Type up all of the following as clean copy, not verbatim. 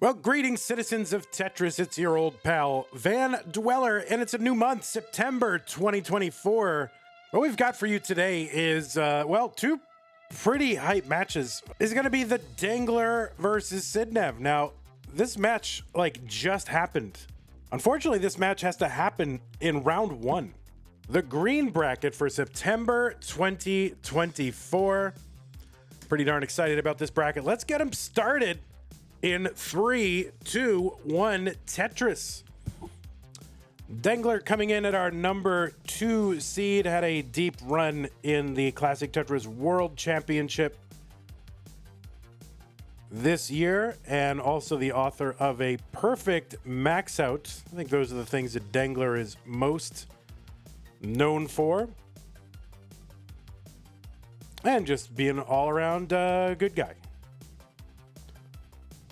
Well, greetings, citizens of Tetris. It's your old pal, vandweller, and it's a new month, September 2024. What we've got for you today is, two pretty hype matches. This is going to be the Dengler versus Sidnev. Now, this match, just happened. Unfortunately, this match has to happen in round one. The green bracket for September 2024. Pretty darn excited about this bracket. Let's get them started. In 3, 2, 1, Tetris. Dengler coming in at our number 2 seed, had a deep run in the Classic Tetris World Championship this year, and also the author of a perfect max out. I think those are the things that Dengler is most known for. And just being an all-around good guy.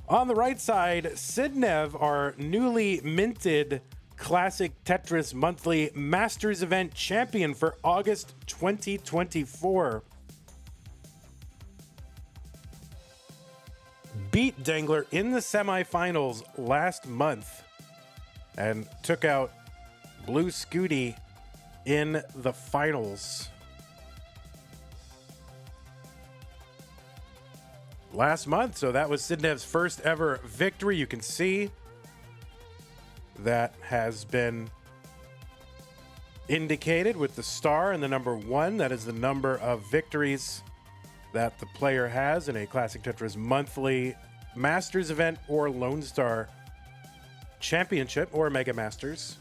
On the right side, Sidnev, our newly minted Classic Tetris Monthly Masters Event champion for August 2024. Beat Dengler in the semifinals last month and took out Blue Scooty in the finals. Last month, so that was Sidnev's first ever victory. You can see that has been indicated with the star and the number 1. That is the number of victories that the player has in a Classic Tetris Monthly Masters event or Lone Star Championship or Mega Masters.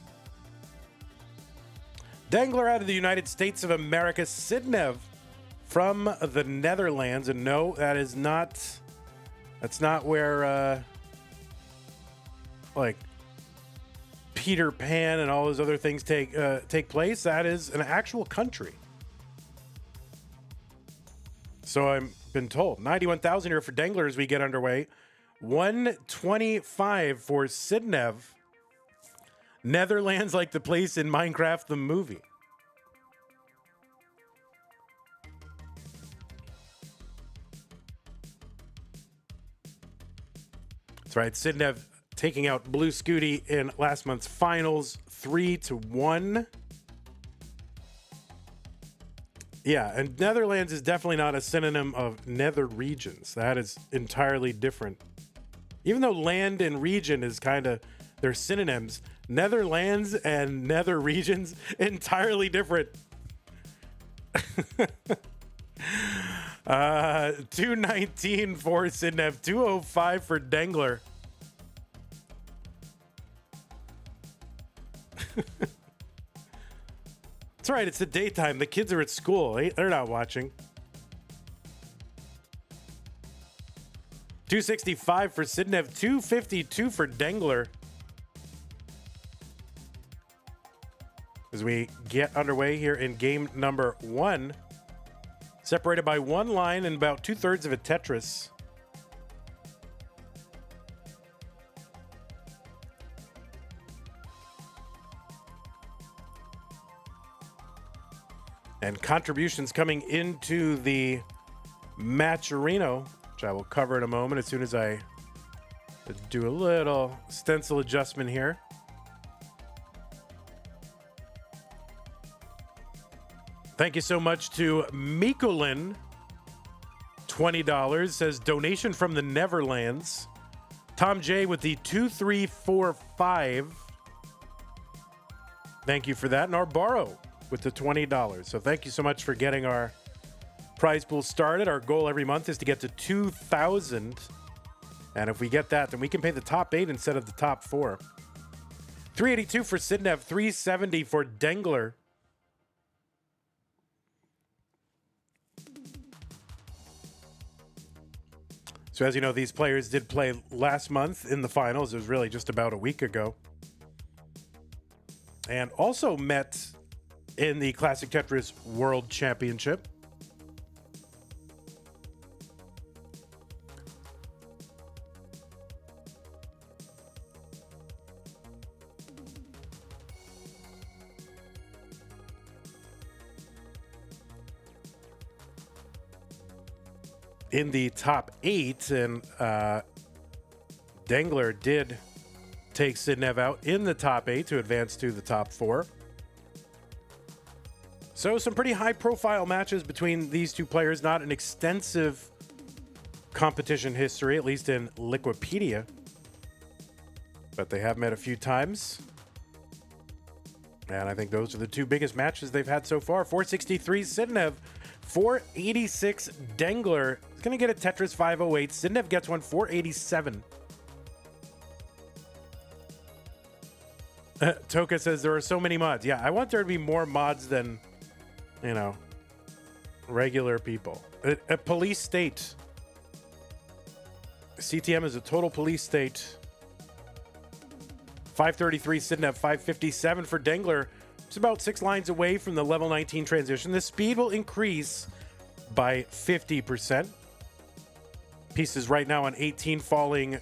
Dengler out of the United States of America, Sidnev from the Netherlands, and no, that's not where Peter Pan and all those other things take place. That is an actual country. So I've been told. 91,000 here for Dengler as we get underway. 125 for Sidnev. Netherlands like the place in Minecraft the movie. That's right, Sidnev taking out Blue Scooty in last month's finals, 3-1. Yeah, and Netherlands is definitely not a synonym of nether regions. That is entirely different. Even though land and region is they're synonyms, Netherlands and nether regions, entirely different. 219 for Sidnev, 205 for Dengler. It's right, it's the daytime. The kids are at school. They're not watching. 265 for Sidnev, 252 for Dengler. As we get underway here in game number 1. Separated by one line and about 2/3 of a Tetris. And contributions coming into the match arena, which I will cover in a moment as soon as I do a little stencil adjustment here. Thank you so much to Mikolin. $20 says donation from the Neverlands. Tom J with the 2345. Thank you for that. And our borrow with the $20. So thank you so much for getting our prize pool started. Our goal every month is to get to 2,000. And if we get that, then we can pay the top 8 instead of the top 4. 382 for Sidnev, 370 for Dengler. So as you know, these players did play last month in the finals. It was really just about a week ago. And also met in the Classic Tetris World Championship. in the top 8, and Dengler did take Sidnev out in the top 8 to advance to the top 4. So some pretty high-profile matches between these two players. Not an extensive competition history, at least in Liquipedia. But they have met a few times. And I think those are the two biggest matches they've had so far. 463 Sidnev, 486 Dengler. He's going to get a Tetris 508. Sidnev gets one, 487. Toka says there are so many mods. Yeah, I want there to be more mods than, you know, regular people. A police state. CTM is a total police state. 533 Sidnev, 557 for Dengler. It's about 6 lines away from the level 19 transition. The speed will increase by 50%. Pieces right now on 18 falling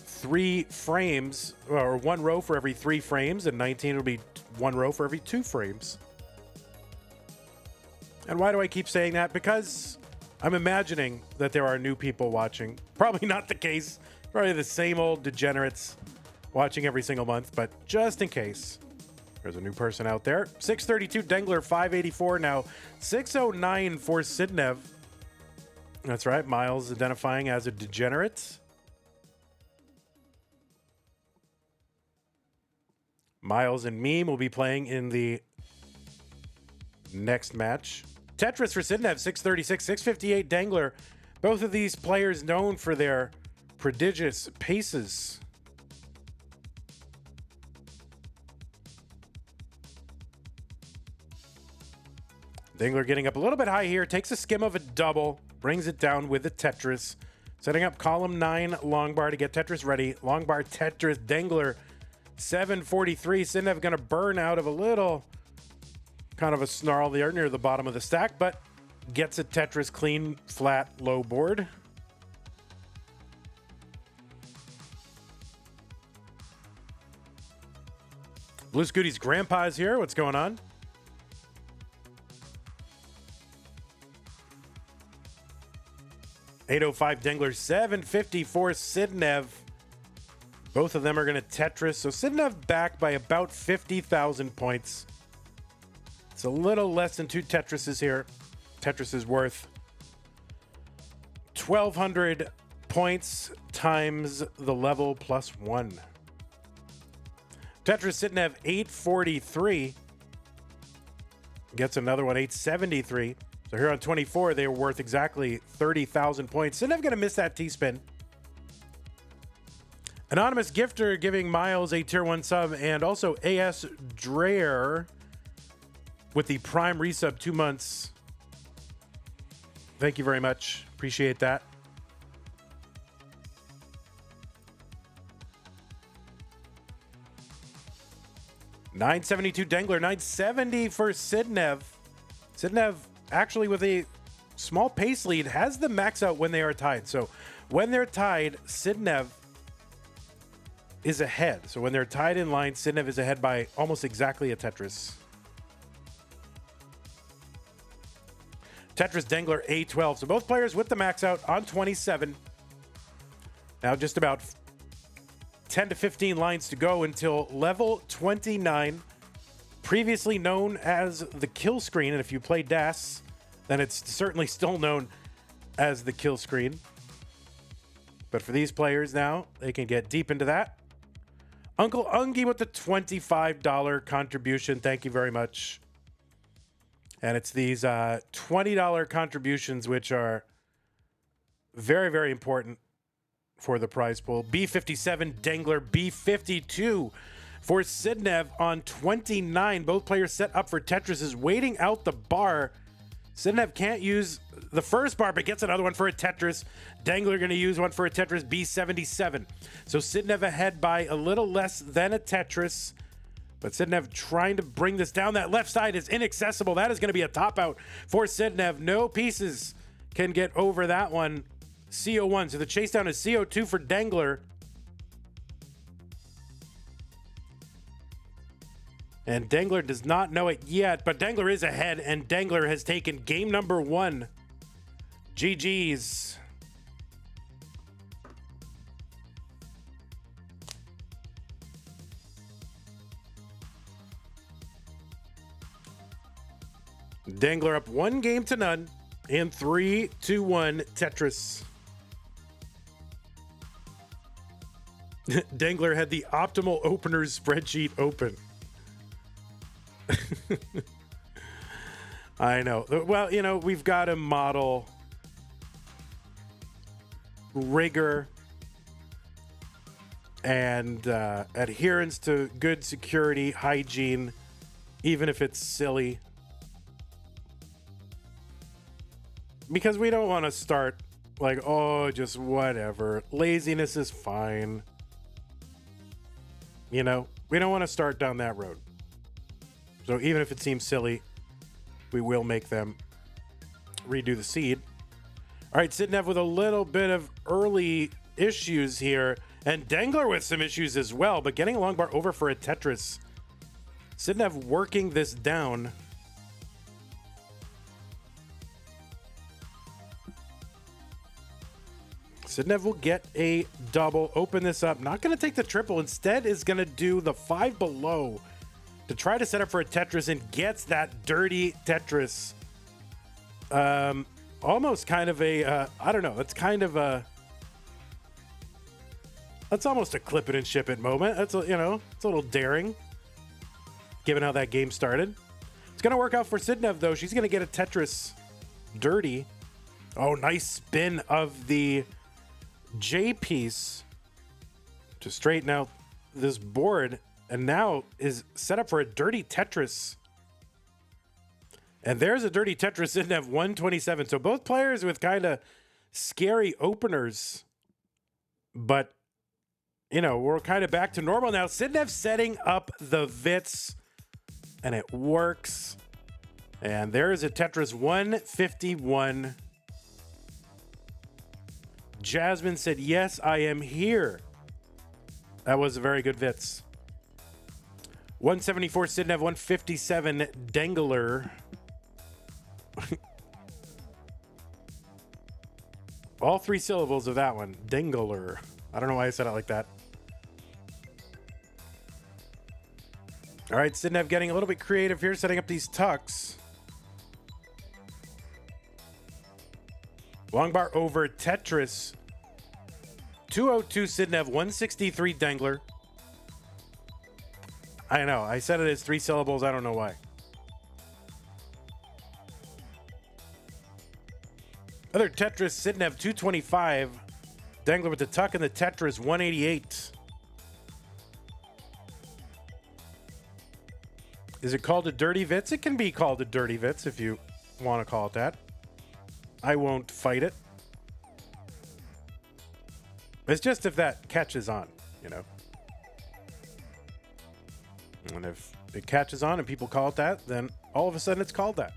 3 frames, or 1 row for every 3 frames, and 19 will be 1 row for every 2 frames. And why do I keep saying that? Because I'm imagining that there are new people watching. Probably not the case. Probably the same old degenerates watching every single month, but just in case there's a new person out there. 632 Dengler, 584 now. 609 for Sidnev. That's right, Miles identifying as a degenerate. Miles and Meme will be playing in the next match. Tetris for Sidnev, 636, 658 Dengler. Both of these players known for their prodigious paces. Dengler getting up a little bit high here, takes a skim of a double, brings it down with the Tetris. Setting up column 9 long bar to get Tetris ready. Long bar Tetris, Dengler, 743. Sidnev going to burn out of a little kind of a snarl there near the bottom of the stack, but gets a Tetris clean, flat, low board. Blue Scooty's grandpa is here. What's going on? $805 Dengler, $754 Sidnev. Both of them are going to Tetris. So Sidnev back by about 50,000 points. It's a little less than 2 Tetrises here. Tetris is worth 1,200 points times the level plus 1. Tetris Sidnev, 843. Gets another one, 873. So here on 24, they were worth exactly 30,000 points. Sidnev going to miss that T-spin. Anonymous Gifter giving Miles a tier 1 sub, and also AS Dreyer with the Prime resub 2 months. Thank you very much. Appreciate that. $972 Dengler, $970 for Sidnev. Sidnev actually with a small pace lead has the max out when they are tied. So when they're tied, Sidnev is ahead. So when they're tied in line, Sidnev is ahead by almost exactly a Tetris. Tetris Dengler, A12. So both players with the max out on 27. Now just about 10 to 15 lines to go until level 29, previously known as the kill screen. And if you play DAS, then it's certainly still known as the kill screen. But for these players now, they can get deep into that. Uncle Ungie with the $25 contribution. Thank you very much. And it's these $20 contributions which are very, very important for the prize pool. B57 Dengler, B52 for Sidnev on 29. Both players set up for Tetris is waiting out the bar. Sidnev can't use the first bar, but gets another one for a Tetris. Dengler going to use one for a Tetris, B77. So Sidnev ahead by a little less than a Tetris. But Sidnev trying to bring this down. That left side is inaccessible. That is going to be a top out for Sidnev. No pieces can get over that one. CO1. So the Chasedown is CO2 for Dengler. And Dengler does not know it yet, but Dengler is ahead, and Dengler has taken game number 1. GG's. Dengler up 1-0 in 3-1 Tetris. Dengler had the optimal openers spreadsheet open. I know. Well, you know, we've got to model rigor and adherence to good security, hygiene, even if it's silly. Because we don't want to start like, oh, just whatever. Laziness is fine. You know, we don't want to start down that road. So even if it seems silly, we will make them redo the seed. All right, Sidnev with a little bit of early issues here. And Dengler with some issues as well, but getting a long bar over for a Tetris. Sidnev working this down. Sidnev will get a double, open this up. Not going to take the triple. Instead is going to do the 5 below to try to set up for a Tetris and gets that dirty Tetris. Almost kind of a, I don't know. It's kind of a, that's almost a clip it and ship it moment. That's, you know, it's a little daring given how that game started. It's going to work out for Sidnev though. She's going to get a Tetris dirty. Oh, nice spin of the J piece to straighten out this board, and now is set up for a dirty Tetris. And there's a dirty Tetris in at 127. So both players with kind of scary openers, but you know, we're kind of back to normal now. Sidnev setting up the Vits, and it works. And there's a Tetris 151. Jasmine said, yes, I am here. That was a very good Vits. 174 Sidnev, 157 Dengler. All 3 syllables of that one. Dengler. I don't know why I said it like that. All right, Sidnev getting a little bit creative here, setting up these tucks. Long bar over Tetris. 202 Sidnev, 163 Dengler. I know, I said it as 3 syllables. I don't know why. Other Tetris, Sidnev, 225. Dengler with the tuck and the Tetris, 188. Is it called a dirty Vits? It can be called a dirty Vits if you want to call it that. I won't fight it. It's just if that catches on, you know. And if it catches on and people call it that, then all of a sudden it's called that.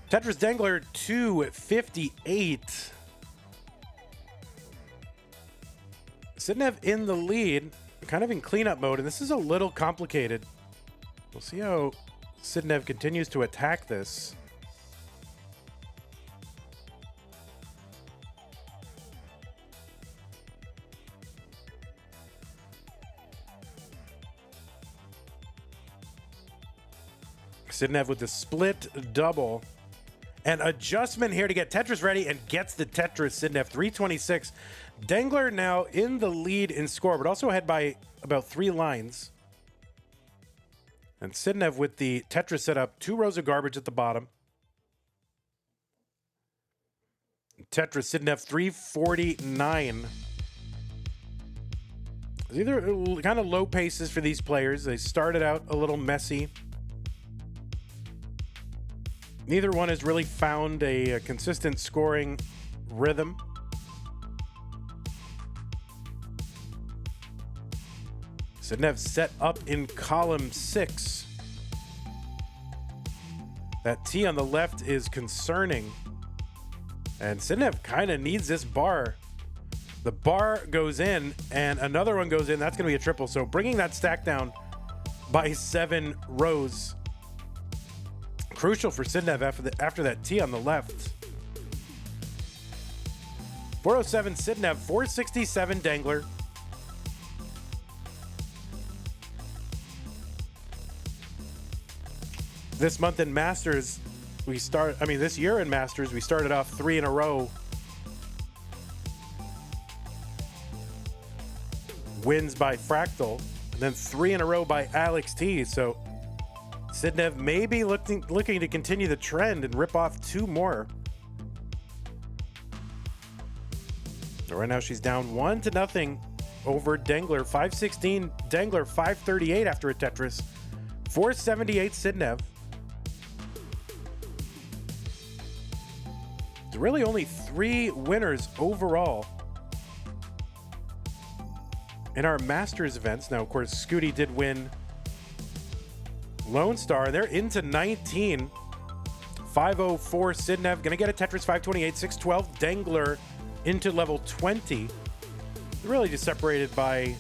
Tetris Dengler 258. Sidnev in the lead, kind of in cleanup mode, and this is a little complicated. We'll see how Sidnev continues to attack this. Sidnev with the split double. And adjustment here to get Tetris ready, and gets the Tetris. Sidnev 326. Dengler now in the lead in score, but also ahead by about 3 lines. And Sidnev with the Tetris setup, 2 rows of garbage at the bottom. Tetris Sidnev 349. These are kind of low paces for these players. They started out a little messy. Neither one has really found a consistent scoring rhythm. Sidnev set up in column 6. That T on the left is concerning. And Sidnev kind of needs this bar. The bar goes in, and another one goes in. That's going to be a triple. So bringing that stack down by 7 rows. Crucial for Sidnev after that T on the left. 407 Sidnev, 467 Dengler. This month in Masters, this year in Masters, we started off 3 in a row. Wins by Fractal, and then 3 in a row by Alex T. So Sidnev may be looking to continue the trend and rip off 2 more. So right now she's down 1-0 over Dengler. 516 Dengler, 538 after a Tetris. 478 Sidnev. There's really only 3 winners overall in our Masters events. Now, of course, Scooty did win Lone Star. They're into 19. 504 Sidnev, gonna get a Tetris. 528, 612 Dengler into level 20. Really just separated by,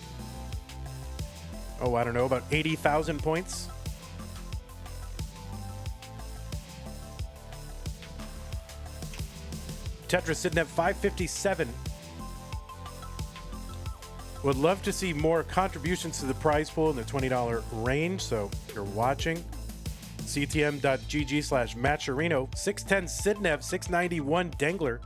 I don't know, about 80,000 points. Tetris Sidnev, 557. Would love to see more contributions to the prize pool in the $20 range. So if you're watching, ctm.gg/matcherino. 610 Sidnev, 691 Dengler.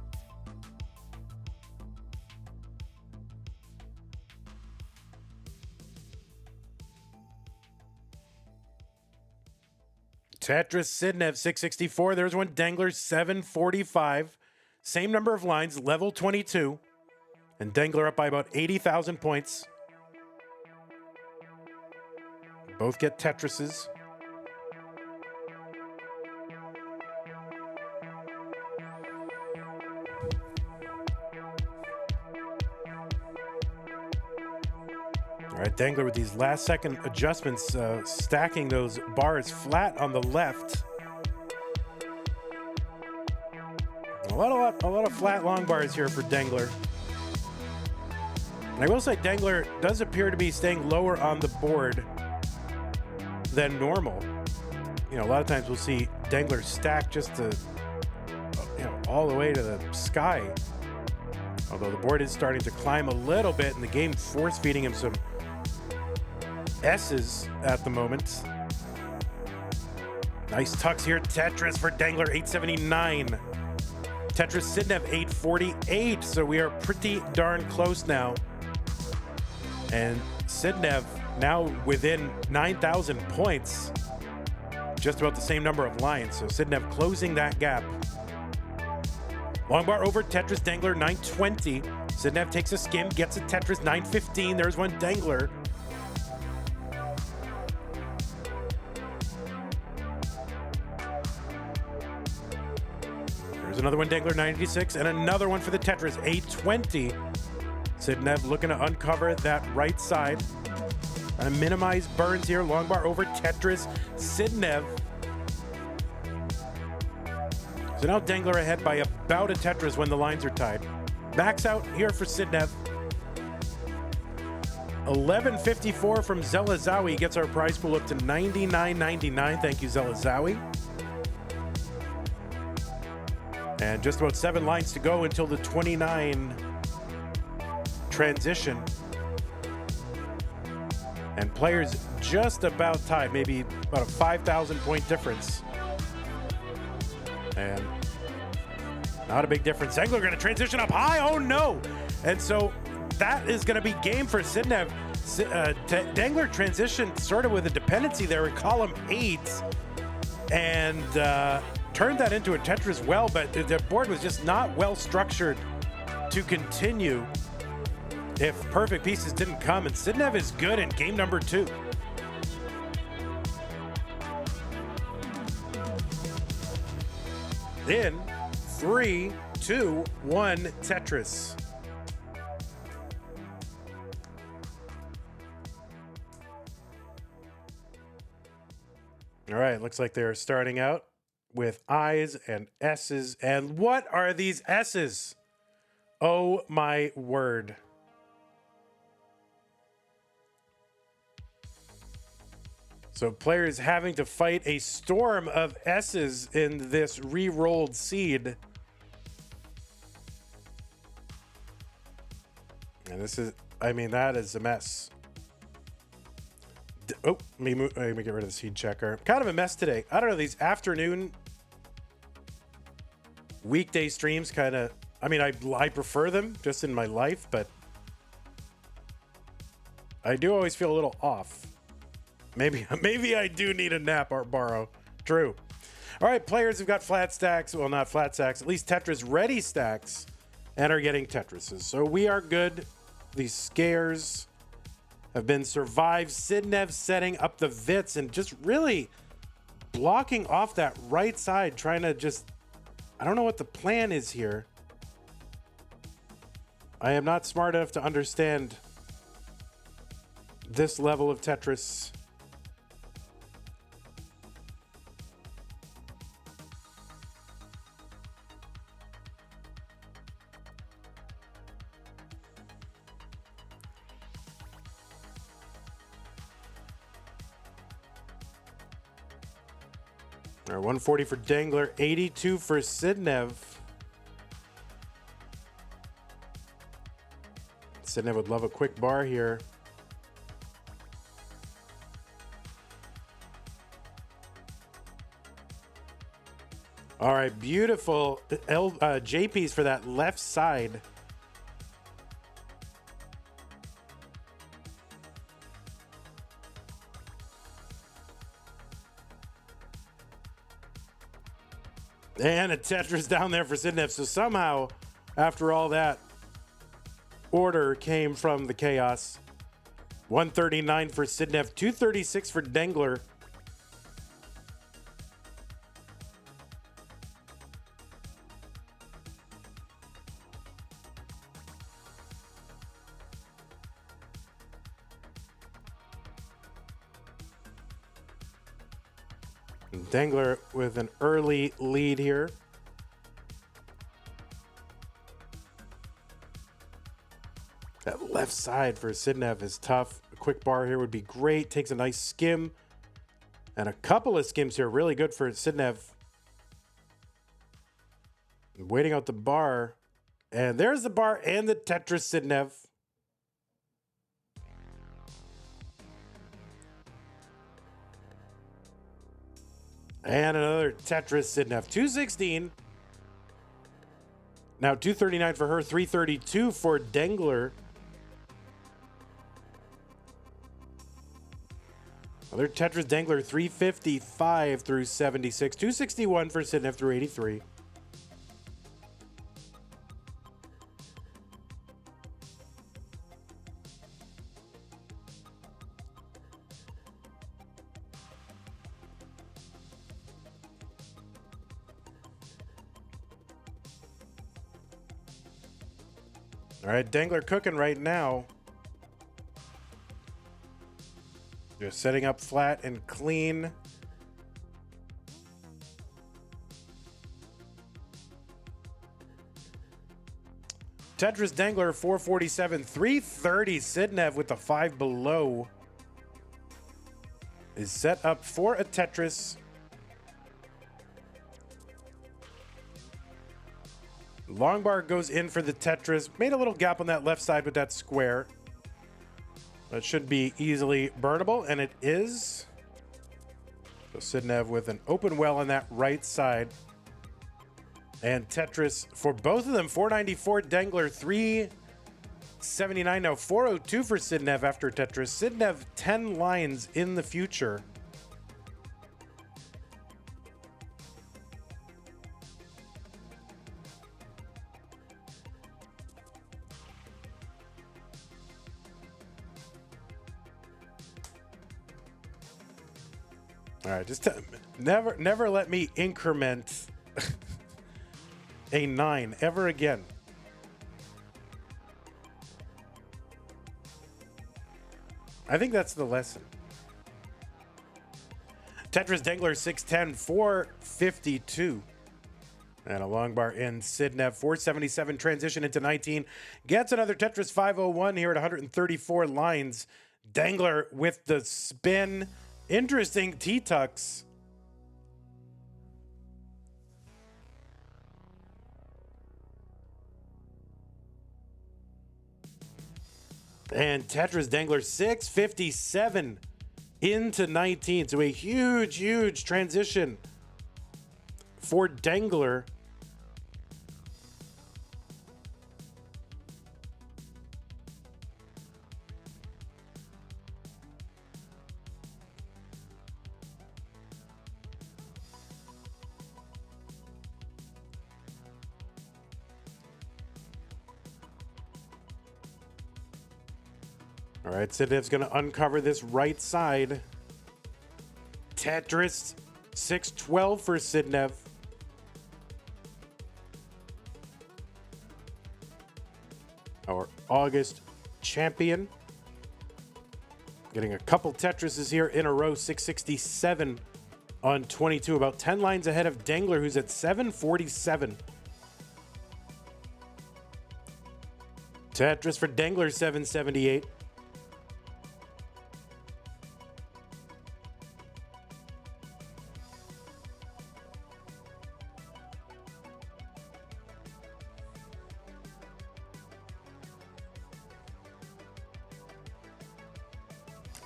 Tetris Sidnev, 664. There's one Dengler, 745. Same number of lines, level 22. And Dengler up by about 80,000 points. Both get Tetrises. All right, Dengler with these last second adjustments, stacking those bars flat on the left. A lot of flat long bars here for Dengler. And I will say Dengler does appear to be staying lower on the board than normal. A lot of times we'll see Dengler stack just to, all the way to the sky. Although the board is starting to climb a little bit and the game force feeding him some S's at the moment. Nice tucks here. Tetris for Dengler, 879. Tetris Sidnev, 848. So we are pretty darn close now. And Sidnev now within 9,000 points. Just about the same number of lines. So Sidnev closing that gap. Long bar over Tetris Dengler, 920. Sidnev takes a skim, gets a Tetris, 915. There's one Dengler. There's another one Dengler, 986. And another one for the Tetris, 820. Sidnev looking to uncover that right side. Trying to minimize burns here. Long bar over Tetris. Sidnev. So now Dengler ahead by about a Tetris when the lines are tied. Max out here for Sidnev. 1154 from Zelazawi gets our prize pool up to 99.99. Thank you, Zelazawi. And just about 7 lines to go until the 29 transition. And players just about tied, maybe about a 5,000 point difference. And not a big difference. Dengler going to transition up high. Oh no! And so that is going to be game for Sidnev. Dengler transitioned sort of with a dependency there in column 8 and turned that into a Tetris well, but the board was just not well structured to continue if perfect pieces didn't come. And Sidnev is good in game number 2. In 3, 2, 1, Tetris. All right, looks like they're starting out with I's and S's. And what are these S's? Oh my word. So players having to fight a storm of S's in this re-rolled seed. And this is, I mean, that is a mess. Oh, let me get rid of the seed checker. Kind of a mess today. I don't know, these afternoon weekday streams kind of, I mean, I prefer them just in my life, but I do always feel a little off. Maybe I do need a nap or borrow. True. All right, players have got flat stacks. Well, not flat stacks, at least Tetris ready stacks, and are getting Tetrises. So we are good. These scares have been survived. Sidnev setting up the Vits and just really blocking off that right side, trying to just, I don't know what the plan is here. I am not smart enough to understand this level of Tetris. All right, 140 for Dengler, 82 for Sidnev. Sidnev would love a quick bar here. All right, beautiful JPs for that left side. And a Tetris down there for Sidnev. So somehow, after all that, order came from the chaos. 139 for Sidnev, 236 for Dengler. Dengler with an early lead here. That left side for Sidnev is tough. A quick bar here would be great. Takes a nice skim. And a couple of skims here. Really good for Sidnev. Waiting out the bar. And there's the bar and the Tetris Sidnev. And another Tetris Sidnev. 216. Now 239 for her, 332 for Dengler. Another Tetris Dengler, 355 through 76. 261 for Sidnev through 83. All right, Dengler cooking right now. Just setting up flat and clean. Tetris Dengler, 447, 330. Sidnev with the 5 below is set up for a Tetris. Long bar goes in for the Tetris. Made a little gap on that left side with that square. That should be easily burnable, and it is. So Sidnev with an open well on that right side. And Tetris for both of them, 494 Dengler, 379. Now 402 for Sidnev after Tetris. Sidnev 10 lines in the future. All right, just never let me increment a 9 ever again. I think that's the lesson. Tetris Dengler 610, 452. And a long bar in Sidnev, 477 transition into 19. Gets another Tetris 501 here at 134 lines. Dengler with the spin. Interesting T-tucks. And Tetris Dengler 657 into 19. So a huge, huge transition for Dengler. All right, Sidnev's going to uncover this right side. Tetris 612 for Sidnev. Our August champion. Getting a couple Tetrises here in a row. 667 on 22. About 10 lines ahead of Dengler, who's at 747. Tetris for Dengler, 778.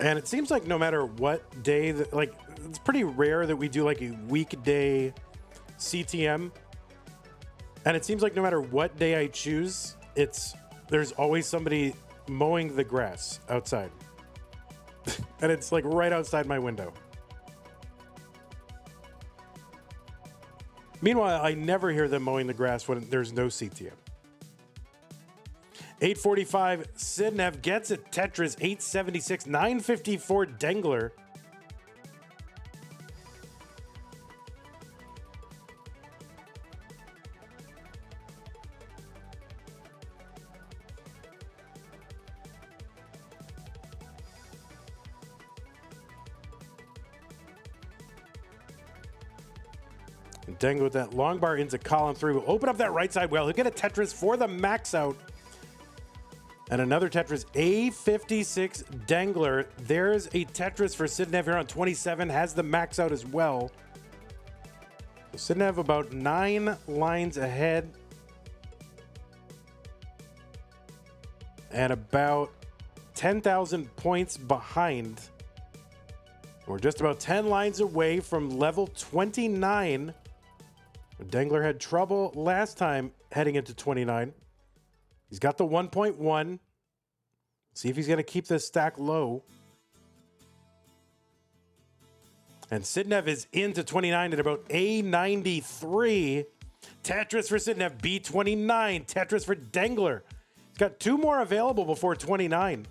And it seems like no matter what day, like it's pretty rare that we do like a weekday CTM. And it seems like no matter what day I choose, there's always somebody mowing the grass outside. And it's like right outside my window. Meanwhile, I never hear them mowing the grass when there's no CTM. 845, Sidnev gets it. Tetris, 876, 954, Dengler. And Dengler with that long bar into column 3 will open up that right side well. He'll get a Tetris for the max out. And another Tetris, A56 Dengler. There's a Tetris for Sidnev here on 27, has the max out as well. So Sidnev about 9 lines ahead. And about 10,000 points behind. We're just about 10 lines away from level 29. Dengler had trouble last time heading into 29. He's got the 1.1. See if he's going to keep this stack low. And Sidnev is into 29 at about A93. Tetris for Sidnev, B29. Tetris for Dengler. He's got 2 more available before 29.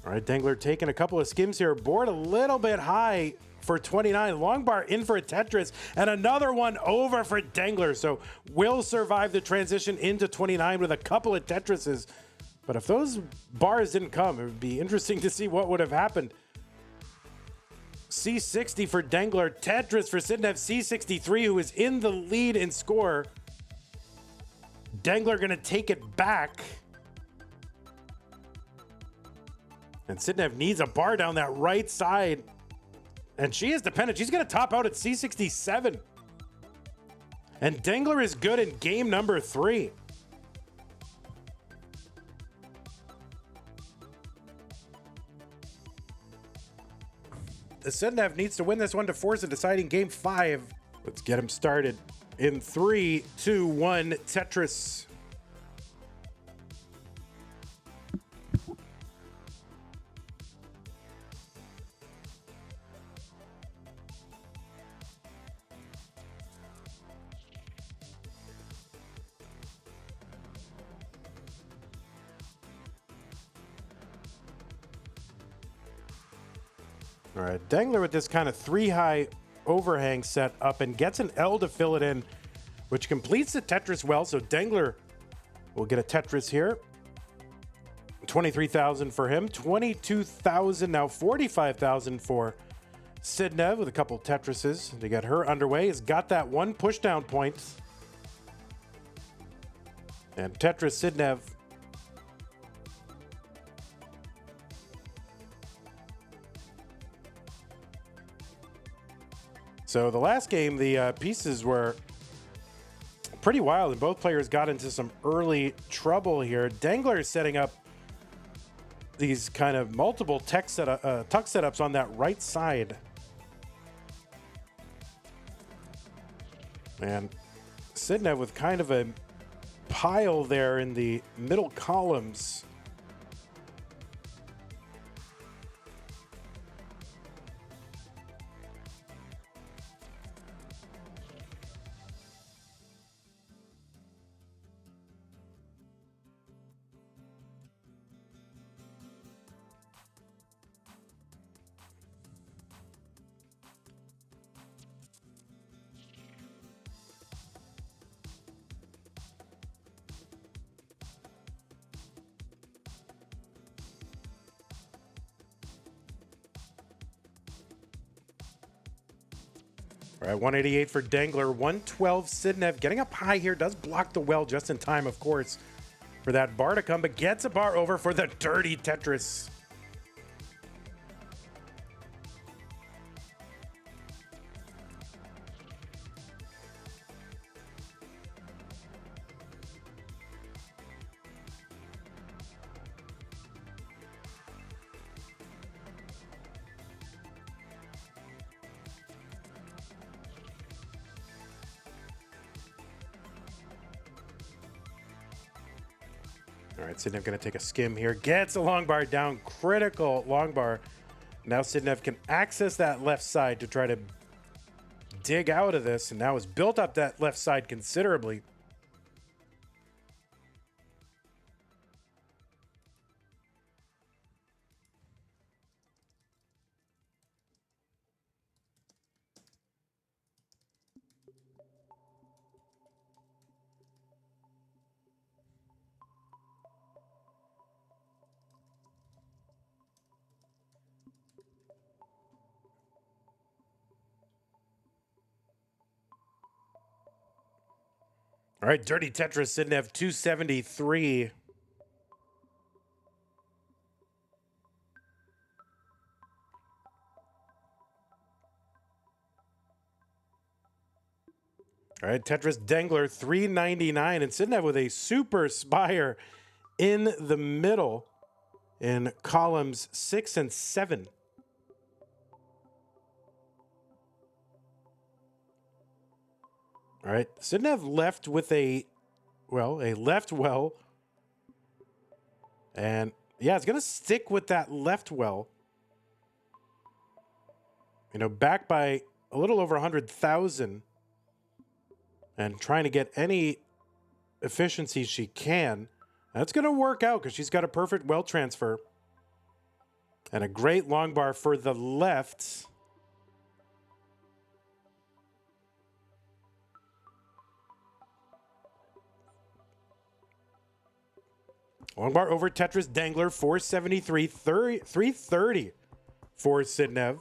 All right, Dengler taking a couple of skims here. Board a little bit high for 29. Long bar in for a Tetris, and another one over for Dengler. So will survive the transition into 29 with a couple of Tetrises. But if those bars didn't come, it would be interesting to see what would have happened. C60 for Dengler. Tetris for Sidnev. C63, who is in the lead in score. Dengler going to take it back. And Sidnev needs a bar down that right side. And she is dependent. She's going to top out at C67. And Dengler is good in game number 3. The Sidnev needs to win this one to force a deciding game 5. Let's get him started in 3, 2, 1, Tetris. All right, Dengler with this kind of 3-high overhang set up and gets an L to fill it in, which completes the Tetris well. So Dengler will get a Tetris here. 23,000 for him, 22,000, now 45,000 for Sidnev with a couple Tetrises to get her underway. Has got that 1 pushdown point. And Tetris Sidnev. So the last game, the pieces were pretty wild, and both players got into some early trouble here. Dengler is setting up these kind of multiple tuck setups on that right side. And Sidnev with kind of a pile there in the middle columns. All right, 188 for Dengler, 112 Sidnev. Getting up high here, does block the well just in time, of course, for that bar to come, but gets a bar over for the dirty Tetris. All right, Sidnev going to take a skim here. Gets a long bar down. Critical long bar. Now Sidnev can access that left side to try to dig out of this, and now has built up that left side considerably. All right, dirty Tetris, Sidnev, 273. All right, Tetris Dengler, 399. And Sidnev with a super spire in the middle in columns 6 and 7. All right, Sidnev left with a left well. And yeah, it's going to stick with that left well. You know, back by a little over 100,000 and trying to get any efficiency she can. That's going to work out because she's got a perfect well transfer. And a great long bar for the left. Long bar over Tetris Dengler, 473, 330 for Sidnev.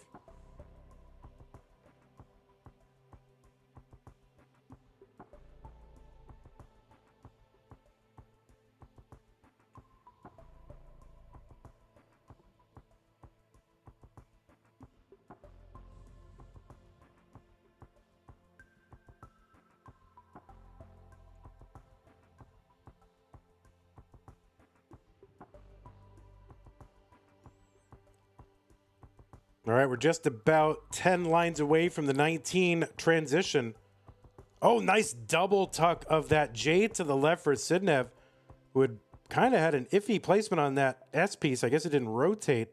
All right, we're just about 10 lines away from the 19 transition. Oh, nice double tuck of that J to the left for Sidnev, who had kind of had an iffy placement on that S piece. I guess it didn't rotate.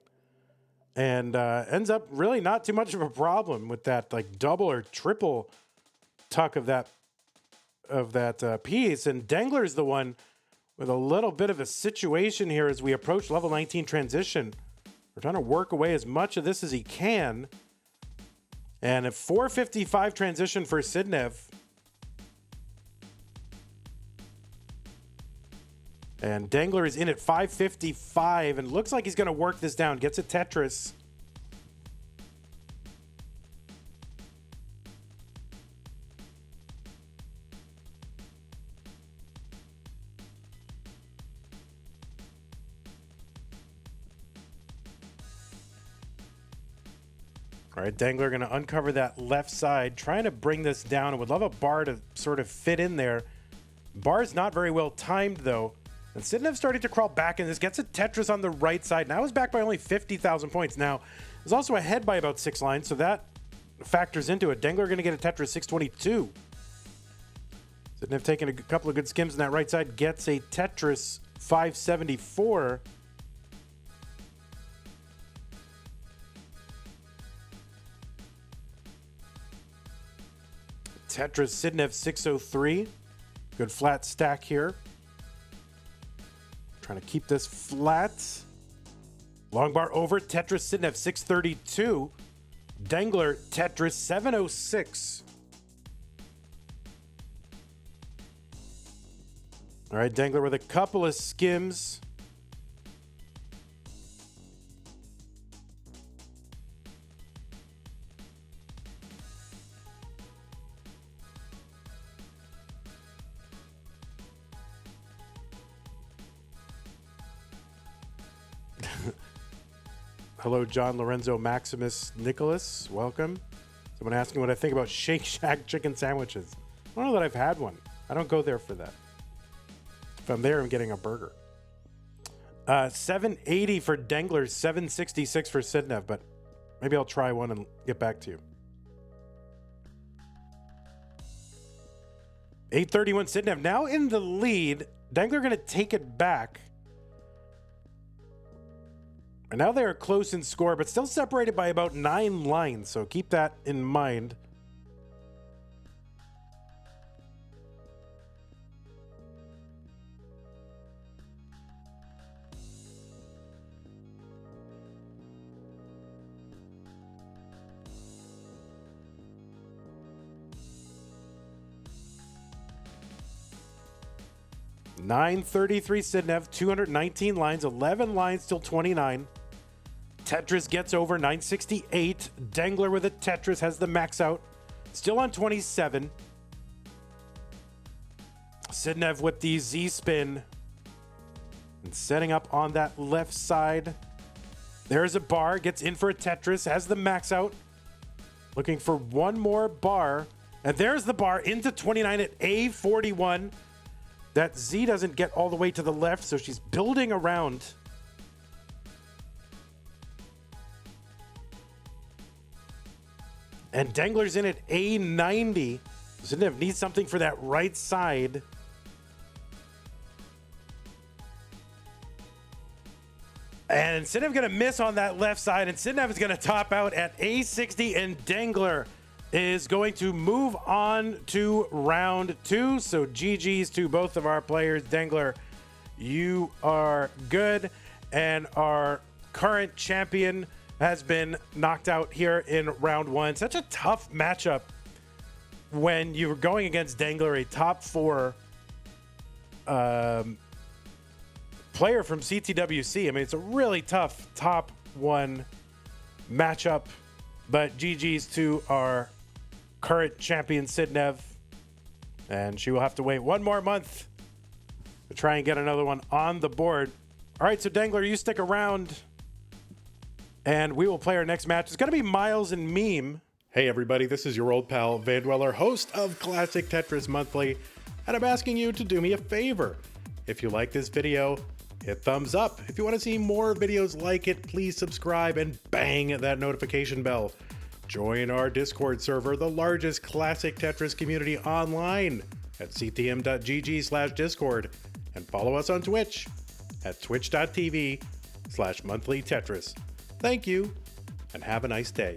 And ends up really not too much of a problem with that like double or triple tuck of that piece. And Dengler's the one with a little bit of a situation here as we approach level 19 transition. We're trying to work away as much of this as he can. And a 455 transition for Sidnev. And Dengler is in at 555 and looks like he's going to work this down. Gets a Tetris. All right, Dengler going to uncover that left side, trying to bring this down. I would love a bar to sort of fit in there. Bar's not very well timed, though. And Sidnev starting to crawl back in this. Gets a Tetris on the right side. Now is back by only 50,000 points. Now is also ahead by about 6 lines, so that factors into it. Dengler going to get a Tetris 622. Sidnev taking a couple of good skims on that right side. Gets a Tetris 574. Tetris Sidnev 603. Good flat stack here. Trying to keep this flat. Long bar over. Tetris Sidnev 632. Dengler Tetris 706. All right, Dengler with a couple of skims. Hello, John Lorenzo Maximus Nicholas. Welcome. Someone asking what I think about Shake Shack chicken sandwiches. I don't know that I've had one. I don't go there for that. If I'm there, I'm getting a burger. 780 for Dengler, 766 for Sidnev, but maybe I'll try one and get back to you. 831 Sidnev now in the lead. Dengler going to take it back. And now they are close in score, but still separated by about 9 lines. So keep that in mind. $933 Sidnev, 219 lines, 11 lines till 29. Tetris gets over 968. Dengler with a Tetris has the max out. Still on 27. Sidnev with the Z spin. And setting up on that left side. There's a bar. Gets in for a Tetris. Has the max out. Looking for one more bar. And there's the bar into 29 at A41. That Z doesn't get all the way to the left, so she's building around. And Dengler's in at A90. Sidnev needs something for that right side. And Sidnev going to miss on that left side. And Sidnev is going to top out at A60. And Dengler is going to move on to round 2. So GG's to both of our players. Dengler, you are good. And our current champion has been knocked out here in round 1. Such a tough matchup when you're going against Dengler, a top 4 player from CTWC. I mean, it's a really tough top 1 matchup, but GG's to our current champion Sidnev, and she will have to wait 1 more month to try and get another one on the board. All right, so Dengler, you stick around, and we will play our next match. It's going to be Miles and Meme. Hey, everybody, this is your old pal, Vandweller, host of Classic Tetris Monthly, and I'm asking you to do me a favor. If you like this video, hit thumbs up. If you want to see more videos like it, please subscribe and bang that notification bell. Join our Discord server, the largest classic Tetris community online at ctm.gg/discord, and follow us on Twitch at twitch.tv/monthlytetris. Thank you, and have a nice day.